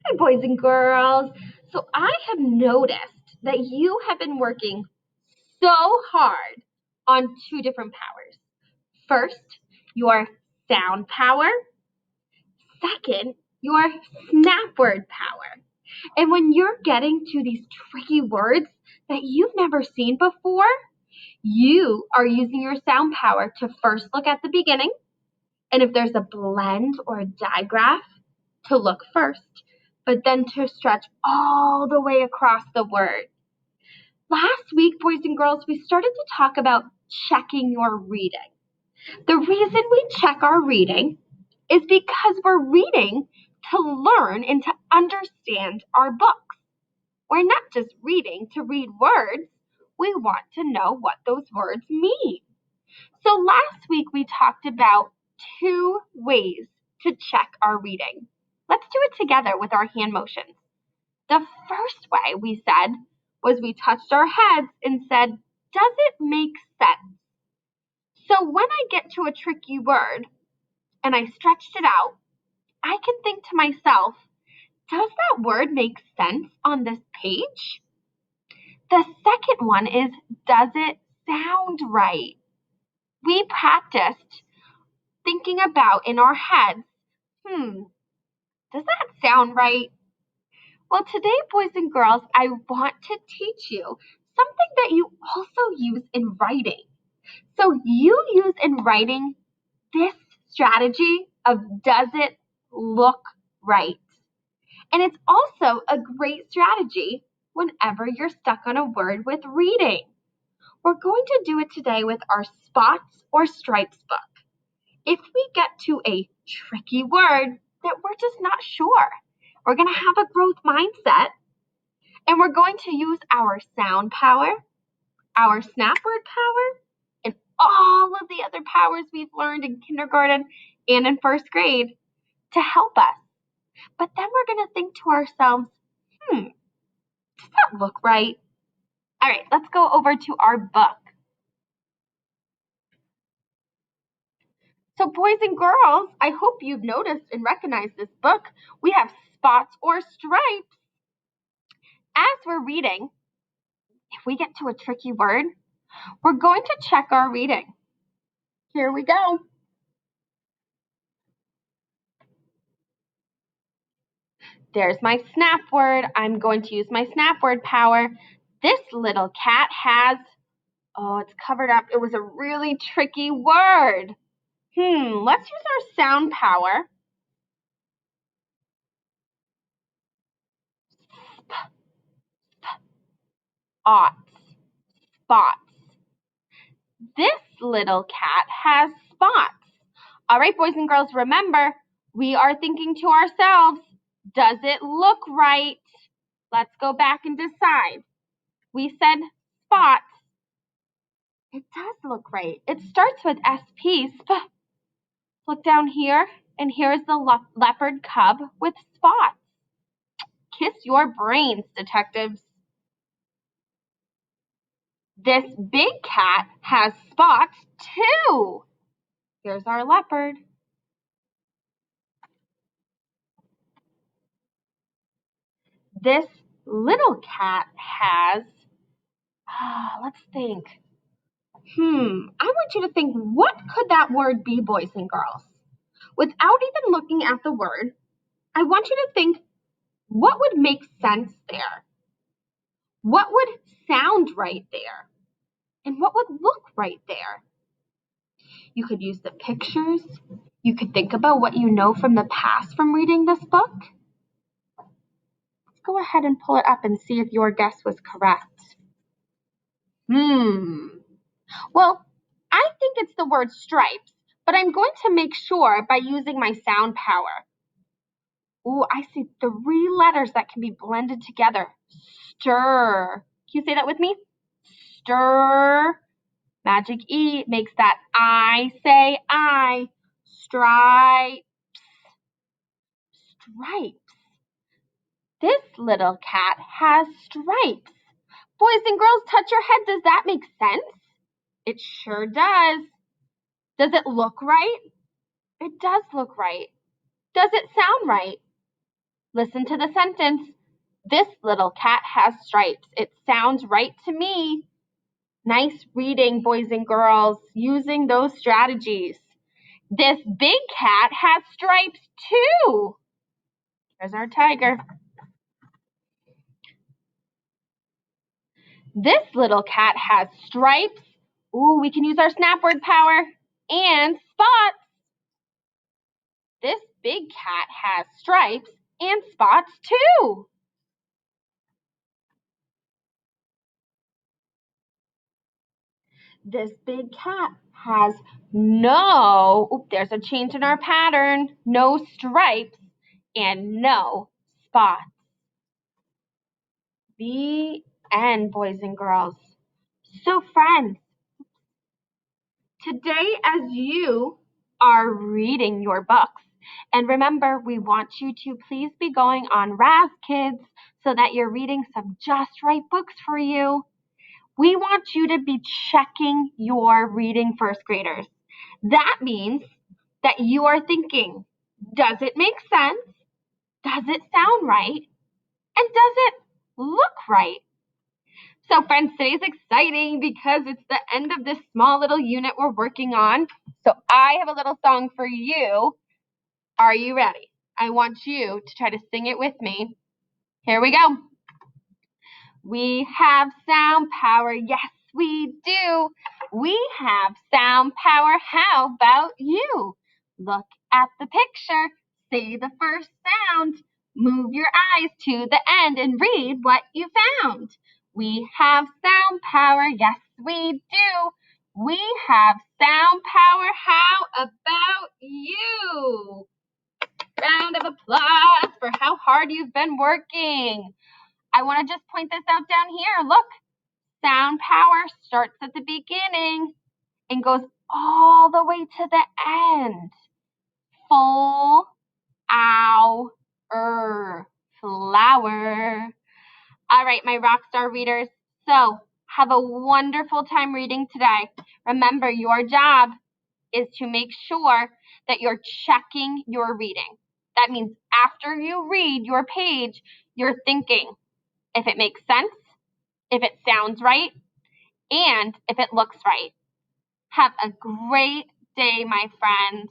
Hi, boys and girls. So I have noticed that you have been working so hard on two different powers. First, your sound power. Second, your snap word power. And when you're getting to these tricky words that you've never seen before, you are using your sound power to first look at the beginning, and if there's a blend or a digraph, to look first, but then to stretch all the way across the word. Last week, boys and girls, we started to talk about checking your reading. The reason we check our reading is because we're reading to learn and to understand our books. We're not just reading to read words, we want to know what those words mean. So last week we talked about two ways to check our reading. Let's do it together with our hand motions. The first way we said was we touched our heads and said, does it make sense? So when I get to a tricky word and I stretched it out, I can think to myself, does that word make sense on this page? The second one is, does it sound right? We practiced thinking about in our heads, does that sound right? Well, today, boys and girls, I want to teach you something that you also use in writing. So you use in writing this strategy of does it look right? And it's also a great strategy whenever you're stuck on a word with reading. We're going to do it today with our spots or stripes book. If we get to a tricky word that we're just not sure, we're going to have a growth mindset, and we're going to use our sound power, our snap word power, and all of the other powers we've learned in kindergarten and in first grade to help us. But then we're going to think to ourselves, does that look right? All right, let's go over to our book. So boys and girls, I hope you've noticed and recognized this book. We have spots or stripes. As we're reading, if we get to a tricky word, we're going to check our reading. Here we go. There's my snap word. I'm going to use my snap word power. This little cat has, it's covered up. It was a really tricky word. Let's use our sound power. Spots. This little cat has spots. All right, boys and girls, remember, we are thinking to ourselves, does it look right? Let's go back and decide. We said spots. It does look right. It starts with SP. Look down here, and here's the leopard cub with spots. Kiss your brains, detectives. This big cat has spots too. Here's our leopard. This little cat has, let's think. I want you to think, what could that word be, boys and girls? Without even looking at the word, I want you to think, what would make sense there? What would sound right there? And what would look right there? You could use the pictures. You could think about what you know from the past from reading this book. Let's go ahead and pull it up and see if your guess was correct. Well, I think it's the word stripes, but I'm going to make sure by using my sound power. Ooh, I see 3 letters that can be blended together. Stir. Can you say that with me? Stir. Magic E makes that I say I. Stripes. Stripes. This little cat has stripes. Boys and girls, touch your head. Does that make sense? It sure does. Does it look right? It does look right. Does it sound right? Listen to the sentence. This little cat has stripes. It sounds right to me. Nice reading, boys and girls, using those strategies. This big cat has stripes too. There's our tiger. This little cat has stripes. Ooh, we can use our snap word power. And spots. This big cat has stripes and spots too. This big cat has there's a change in our pattern, no stripes and no spots. The end, boys and girls. So friends, today as you are reading your books, and remember, we want you to please be going on Raz Kids so that you're reading some just right books for you. We want you to be checking your reading first graders. That means that you are thinking, does it make sense? Does it sound right? And does it look right? So friends, today's exciting because it's the end of this small little unit we're working on. So I have a little song for you. Are you ready? I want you to try to sing it with me. Here we go. We have sound power, yes we do. We have sound power, how about you? Look at the picture, say the first sound. Move your eyes to the end and read what you found. We have sound power, yes we do. We have sound power, how about you? Round of applause for how hard you've been working. I want to just point this out down here. Look, sound power starts at the beginning and goes all the way to the end. Full hour flower. All right, my rock star readers. So have a wonderful time reading today. Remember, your job is to make sure that you're checking your reading. That means after you read your page, you're thinking if it makes sense, if it sounds right, and if it looks right. Have a great day, my friends.